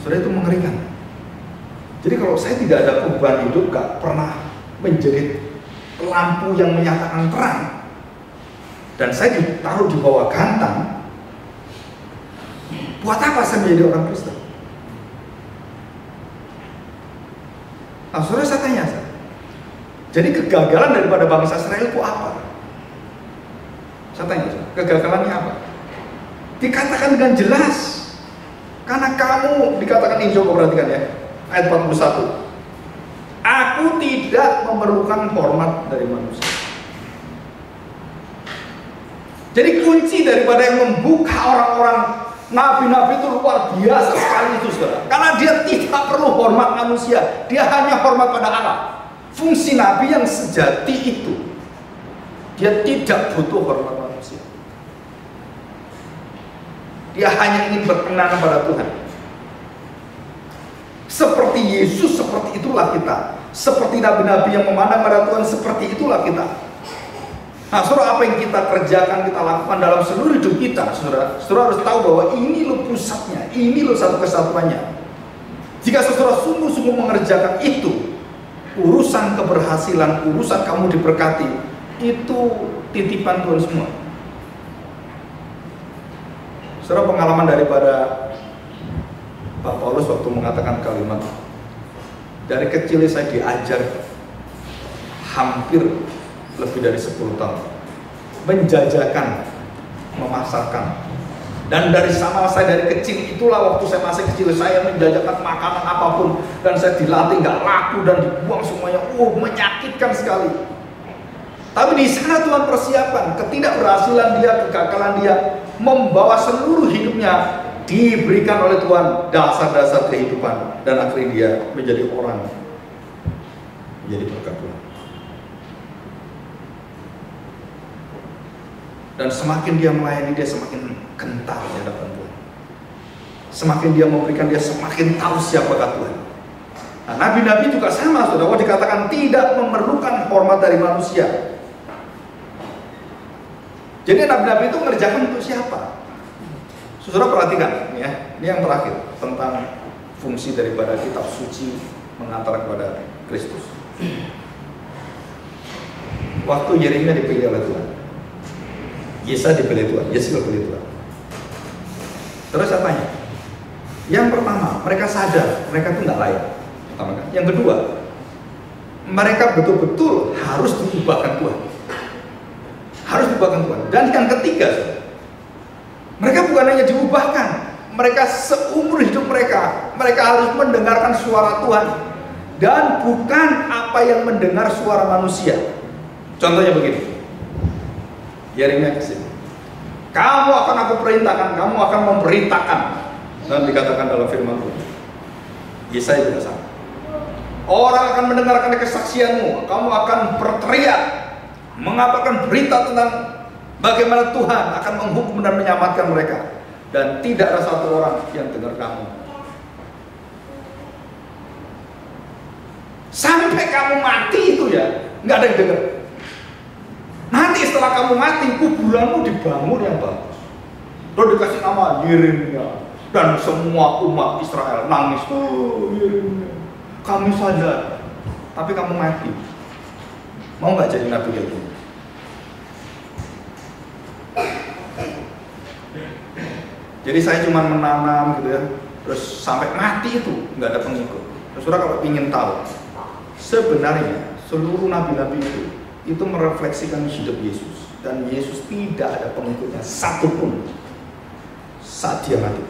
Saudara, itu mengerikan. Jadi kalau saya tidak ada perubahan hidup, gak pernah menjadi lampu yang menyatakan terang, dan saya ditaruh di bawah gantang, buat apa saya menjadi orang Kristen? Nah, saudara, saya tanya, jadi kegagalan daripada bangsa Israel itu apa? Saya tanya, kegagalannya apa? Dikatakan dengan jelas, karena kamu dikatakan ini, coba perhatikan ya, ayat 41. Aku tidak memerlukan hormat dari manusia. Jadi kunci daripada yang membuka orang-orang nabi-nabi itu luar biasa sekali itu, saudara. Karena dia tidak perlu hormat manusia, dia hanya hormat pada Allah. Fungsi nabi yang sejati itu, dia tidak butuh hormat manusia. Dia hanya ingin berkenan pada Tuhan. Seperti Yesus, seperti itulah kita. Seperti nabi-nabi yang memandang pada Tuhan, seperti itulah kita. Nah, saudara, apa yang kita kerjakan, kita lakukan dalam seluruh hidup kita, saudara harus tahu bahwa ini loh pusatnya, ini loh satu kesatuannya. Jika saudara sungguh-sungguh mengerjakan itu, urusan keberhasilan, urusan kamu diberkati, itu titipan Tuhan semua. Saudara, pengalaman daripada Pak Paulus waktu mengatakan kalimat, dari kecil saya diajar hampir lebih dari 10 tahun menjajakan, memasarkan, dan dari sama saya dari kecil itulah, waktu saya masih kecil saya menjajakan makanan apapun, dan saya dilatih nggak laku dan dibuang semuanya. Menyakitkan sekali. Tapi di sana Tuhan persiapkan ketidakberhasilan dia, kegagalan dia, membawa seluruh hidupnya diberikan oleh Tuhan dasar-dasar kehidupan, dan akhirnya dia menjadi orang, menjadi berkat Tuhan. Dan semakin dia melayani, dia semakin kental di hadapan Tuhan. Semakin dia memberikan, dia semakin tahu siapakah Tuhan. Nah, nabi-nabi juga sama, saudara, dikatakan tidak memerlukan hormat dari manusia. Jadi nabi-nabi itu mengerjakan untuk siapa? Saudara perhatikan ya, ini yang terakhir tentang fungsi daripada kitab suci mengantar kepada Kristus. Waktu Yeremia dipilih oleh Tuhan, Yesaya dipilih Tuhan, Yesaya dipilih Tuhan. Terus saya tanya, yang pertama, mereka sadar mereka itu nggak layak. Yang kedua, mereka betul-betul harus diubahkan Tuhan, harus diubahkan Tuhan. Dan yang ketiga, mereka bukan hanya diubahkan, mereka seumur hidup mereka harus mendengarkan suara Tuhan, dan bukan apa yang mendengar suara manusia. Contohnya begini, Yeremia kesini, kamu akan aku perintahkan, kamu akan memberitakan, dan dikatakan dalam firman Tuhan. Yesaya juga sama. Orang akan mendengarkan kesaksianmu, kamu akan berteriak, mengabarkan berita tentang bagaimana Tuhan akan menghukum dan menyelamatkan mereka, dan tidak ada satu orang yang dengar kamu. Sampai kamu mati itu ya, nggak ada yang dengar. Nanti setelah kamu mati, kuburanmu dibangun yang bagus, lalu dikasih nama Yeremia, dan semua umat Israel nangis. Oh Yeremia, kami sadar, tapi kamu mati. Mau nggak jadi nabi kayak gitu? Jadi saya cuma menanam gitu ya, terus sampai mati itu nggak ada pengikut. Saudara kalau ingin tahu, sebenarnya seluruh nabi-nabi itu merefleksikan hidup Yesus, dan Yesus tidak ada pengikutnya satupun saat dia mati.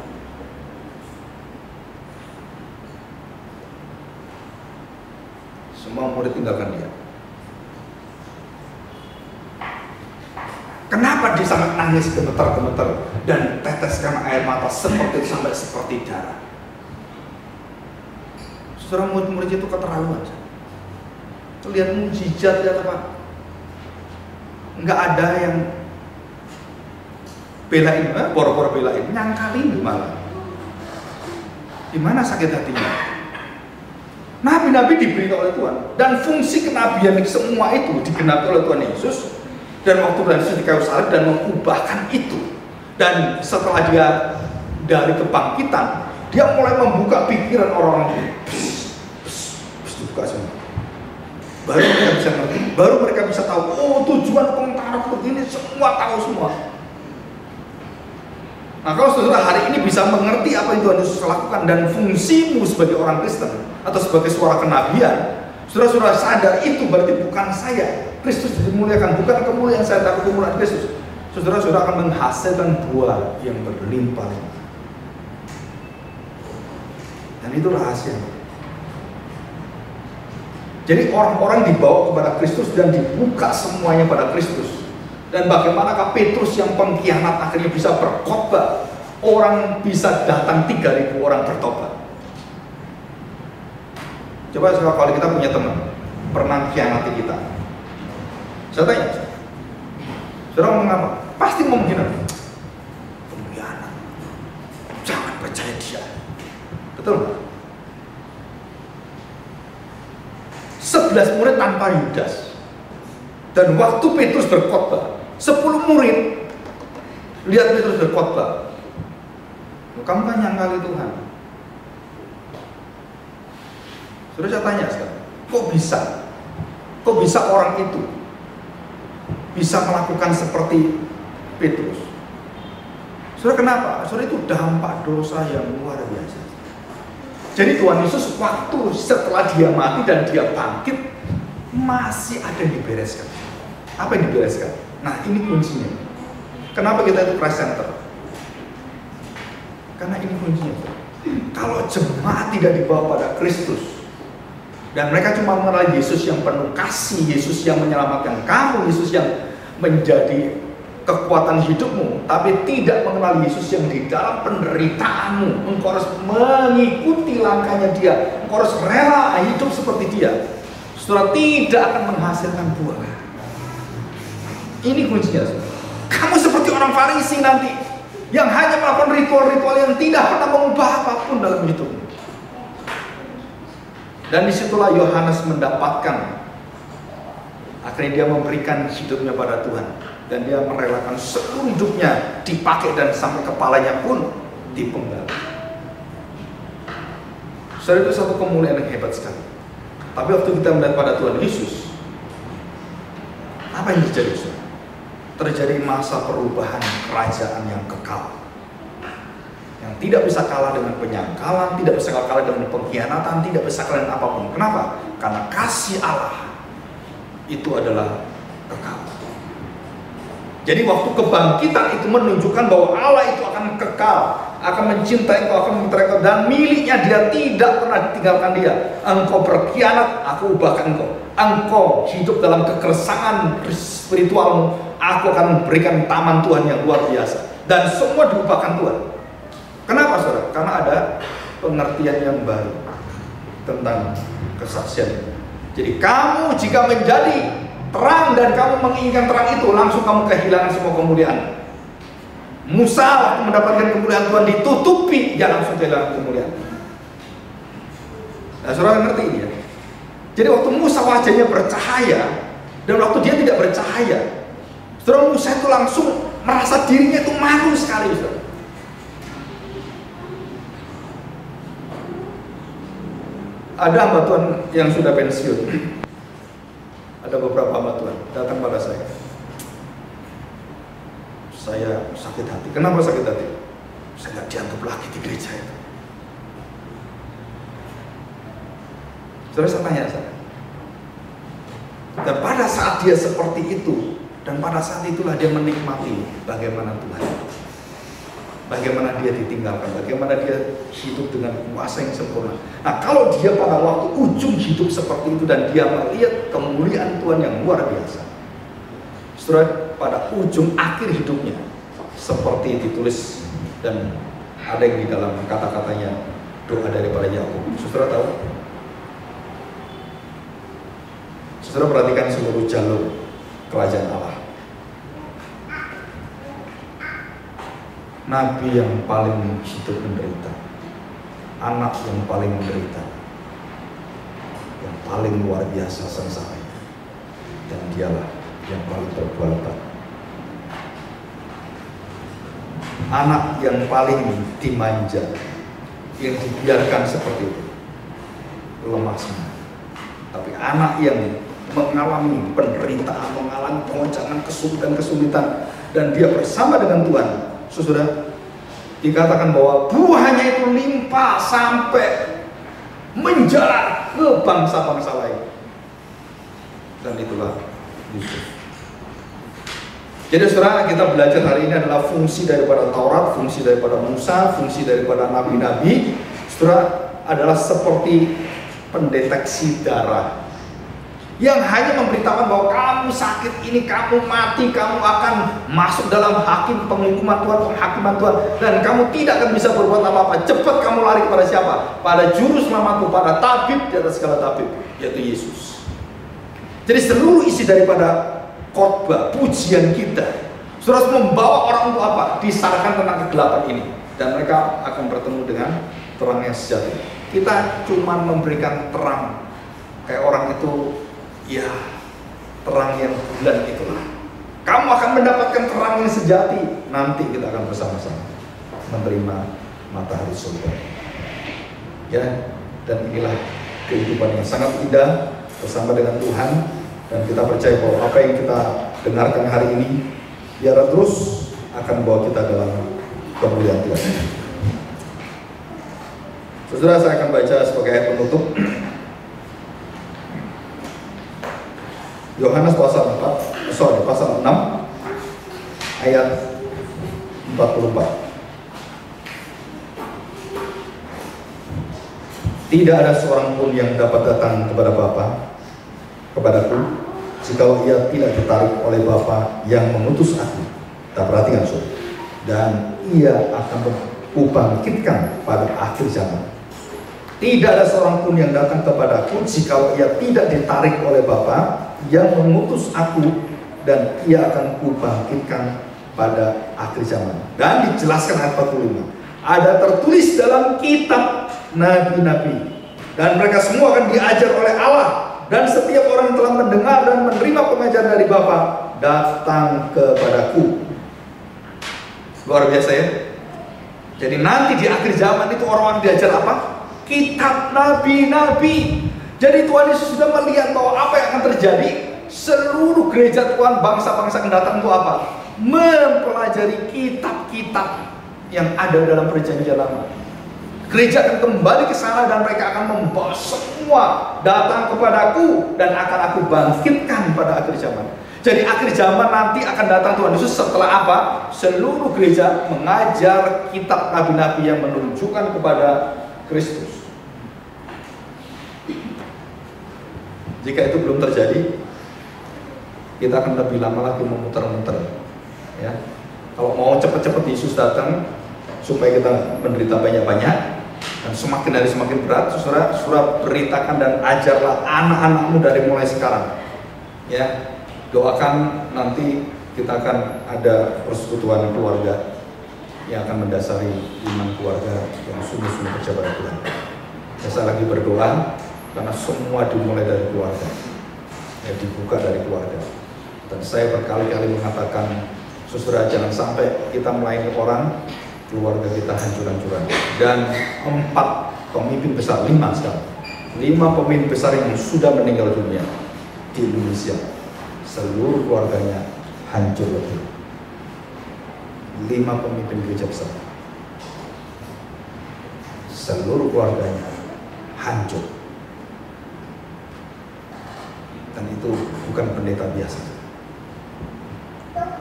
Semua murid tinggalkan dia. Kenapa dia sangat nangis gemetar-gemetar dan teteskan air mata seperti darah? Saudara, murid-murid itu keterlaluan. Lihat mujizat, lihat apa? nggak ada yang belain, boro-boro belain, nyangkalin malah. Gimana sakit hatinya? Nabi-nabi diberi oleh Tuhan, dan fungsi kenabian semua itu digenapi oleh Tuhan Yesus. Dan waktu Tuhan Yesus di kayu salib dan mengubahkan itu. Dan setelah dia dari kebangkitan, dia mulai membuka pikiran orang-orang. Dibuka semua. Baru mereka bisa ngerti, baru mereka bisa tahu. Oh, tujuan pengutaran begini, semua tahu semua. Nah, kalau saudara hari ini bisa mengerti apa yang Tuhan Yesus lakukan dan fungsimu sebagai orang Kristen atau sebagai suara kenabian, saudara-saudara sadar itu berarti bukan saya. Kristus dimuliakan, bukan kemuliaan saya, tapi kemuliaan Kristus. Saudara-saudara akan menghasilkan buah yang berlimpah-limpah. Dan itu rahasia. Jadi orang-orang dibawa kepada Kristus dan dibuka semuanya pada Kristus. Dan bagaimanakah Petrus yang pengkhianat akhirnya bisa berkhotbah? Orang bisa datang 3.000 orang bertobat. Coba kalau kita punya teman pernah khianati kita, saya tanya, saudara ngomong apa? Pasti ngomong gini, pengkhianat, jangan percaya dia. Betul nggak? 11 murid tanpa Yudas. Dan waktu Petrus berkhotbah, 10 murid lihat Petrus berkhotbah. Kamu kan nyangkali Tuhan. Sudah saya tanya sekarang, kok bisa? Kok bisa orang itu bisa melakukan seperti Petrus? Saudara, kenapa? Saudara, itu dampak dosa yang luar biasa. Jadi Tuhan Yesus waktu setelah dia mati dan dia bangkit, masih ada yang dibereskan. Apa yang dibereskan? Nah, ini kuncinya. Kenapa kita itu Christ Center? Karena ini kuncinya. Kalau jemaat tidak dibawa pada Kristus dan mereka cuma mengenal Yesus yang penuh kasih, Yesus yang menyelamatkan kamu, Yesus yang menjadi kekuatan hidupmu, tapi tidak mengenal Yesus yang di dalam penderitaanmu, engkau harus mengikuti langkahnya dia, engkau harus rela hidup seperti dia, saudara tidak akan menghasilkan buah. Ini kuncinya, saudara. Kamu seperti orang Farisi nanti yang hanya melakukan ritual-ritual yang tidak pernah mengubah apapun dalam hidupmu. Dan disitulah Yohanes mendapatkan, akhirnya dia memberikan hidupnya pada Tuhan. Dan dia merelakan seluruh hidupnya dipakai dan sampai kepalanya pun dipenggal. Saudara, itu satu kemuliaan yang hebat sekali. Tapi waktu kita melihat pada Tuhan Yesus, apa yang terjadi, saudara? Terjadi masa perubahan kerajaan yang kekal, yang tidak bisa kalah dengan penyangkalan, tidak bisa kalah dengan pengkhianatan, tidak bisa kalah dengan apapun. Kenapa? Karena kasih Allah itu adalah kekal. Jadi waktu kebangkitan itu menunjukkan bahwa Allah itu akan kekal, akan mencintai engkau, akan menyertai engkau, dan miliknya dia tidak pernah ditinggalkan dia. Engkau berkhianat, aku ubahkan engkau. Engkau hidup dalam kegersangan spiritualmu, aku akan memberikan taman Tuhan yang luar biasa. Dan semua diubahkan Tuhan. Kenapa, saudara? Karena ada pengertian yang baru tentang kesaksian. Jadi kamu jika menjadi terang dan kamu menginginkan terang itu, langsung kamu kehilangan semua kemuliaan. Musa waktu mendapatkan kemuliaan Tuhan ditutupi, dia langsung kehilangan kemuliaan. Nah, saudara ngerti ini ya? Jadi waktu Musa wajahnya bercahaya dan waktu dia tidak bercahaya, saudara, Musa itu langsung merasa dirinya itu malu sekali, saudara. Ada hamba Tuhan yang sudah pensiun. Ada beberapa hamba Tuhan datang pada saya. Saya sakit hati. Kenapa sakit hati? Saya nggak dianggap lagi di gereja itu. Saudara, saya tanya saya. Dan pada saat dia seperti itu, dan pada saat itulah dia menikmati bagaimana Tuhan, bagaimana dia ditinggalkan, bagaimana dia hidup dengan kuasa yang sempurna. Nah, kalau dia pada waktu ujung hidup seperti itu dan dia melihat kemuliaan Tuhan yang luar biasa, saudara, pada ujung akhir hidupnya seperti ditulis dan ada yang di dalam kata-katanya doa daripada Yakub. Saudara tahu? Saudara perhatikan seluruh jalur kerajaan Allah. nabi yang paling hidup menderita, anak yang paling menderita, yang paling luar biasa sengsaranya, dan dialah yang paling berbuat. Anak yang paling dimanja, yang dibiarkan seperti itu, lemah semua. Tapi anak yang mengalami penderitaan, mengalami goncangan, kesulitan, dan dia bersama dengan Tuhan, saudara, dikatakan bahwa buahnya itu limpah sampai menjalar ke bangsa-bangsa lain. Dan itulah Yusuf. Jadi saudara, kita belajar hari ini adalah fungsi daripada Taurat, fungsi daripada Musa, fungsi daripada nabi-nabi. Saudara, adalah seperti pendeteksi darah yang hanya memberitakan bahwa kamu sakit ini, kamu mati, kamu akan masuk dalam penghukuman Tuhan, penghakiman Tuhan, dan kamu tidak akan bisa berbuat apa-apa. Cepat kamu lari kepada siapa? Pada juru selamatmu, pada tabib di atas segala tabib, yaitu Yesus. Jadi seluruh isi daripada khotbah pujian kita, saudara, membawa orang untuk apa? Disarkan tentang kegelapan ini, dan mereka akan bertemu dengan terang yang sejati. Kita cuma memberikan terang, kayak orang itu, ya, terang yang bulan itulah. Kamu akan mendapatkan terang yang sejati. Nanti kita akan bersama-sama menerima matahari surga. Ya, dan inilah kehidupan yang sangat indah bersama dengan Tuhan. Dan kita percaya bahwa apa yang kita dengarkan hari ini biar terus akan bawa kita dalam kemuliaan Tuhan. Saudara, saya akan baca sebagai ayat penutup Yohanes pasal 6 ayat 44. Tidak ada seorang pun yang dapat datang kepadaku jikalau ia tidak ditarik oleh Bapa yang mengutus aku. Kita perhatikan, saudara. Dan ia akan kubangkitkan pada akhir zaman. Tidak ada seorang pun yang datang kepadaku jikalau ia tidak ditarik oleh Bapa yang mengutus aku, dan ia akan kubangkitkan pada akhir zaman. Dan dijelaskan ayat 45. Ada tertulis dalam kitab nabi-nabi, dan mereka semua akan diajar oleh Allah. Dan setiap orang yang telah mendengar dan menerima pengajaran dari Bapa datang kepadaku. Luar biasa ya. Jadi nanti di akhir zaman itu orang-orang diajar apa? Kitab nabi-nabi. Jadi Tuhan Yesus sudah melihat bahwa apa yang akan terjadi. Seluruh gereja Tuhan, bangsa-bangsa akan datang untuk apa? Mempelajari kitab-kitab yang ada dalam perjanjian lama. Gereja akan kembali ke sana dan mereka akan membawa semua datang kepadaku, dan akan aku bangkitkan pada akhir zaman. Jadi akhir zaman nanti akan datang Tuhan Yesus setelah apa? Seluruh gereja mengajar kitab nabi-nabi yang menunjukkan kepada Kristus. Jika itu belum terjadi, kita akan lebih lama lagi memutar-mutar. Ya, kalau mau cepat-cepat Yesus datang supaya kita menderita banyak-banyak dan semakin hari semakin berat, saudara beritakan dan ajarlah anak-anakmu dari mulai sekarang. Ya, doakan nanti kita akan ada persekutuan keluarga yang akan mendasari iman keluarga yang sungguh-sungguh percaya pada Tuhan. Saya lagi berdoa karena semua dimulai dari keluarga, ya, dibuka dari keluarga. Dan saya berkali-kali mengatakan, saudara, jangan sampai kita melayani orang, keluarga kita hancur-hancuran. Dan 5 pemimpin besar yang sudah meninggal dunia di Indonesia, seluruh keluarganya hancur lebur. 5 pemimpin gereja besar, seluruh keluarganya hancur. Dan itu bukan pendeta biasa,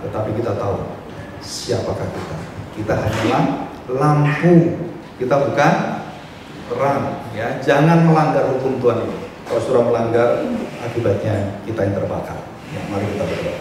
tetapi kita tahu siapakah kita. Kita hanyalah lampu, kita bukan terang. Ya, jangan melanggar hukum Tuhan ini. Kalau sudah melanggar, akibatnya kita yang terbakar. Ya, mari kita berdoa.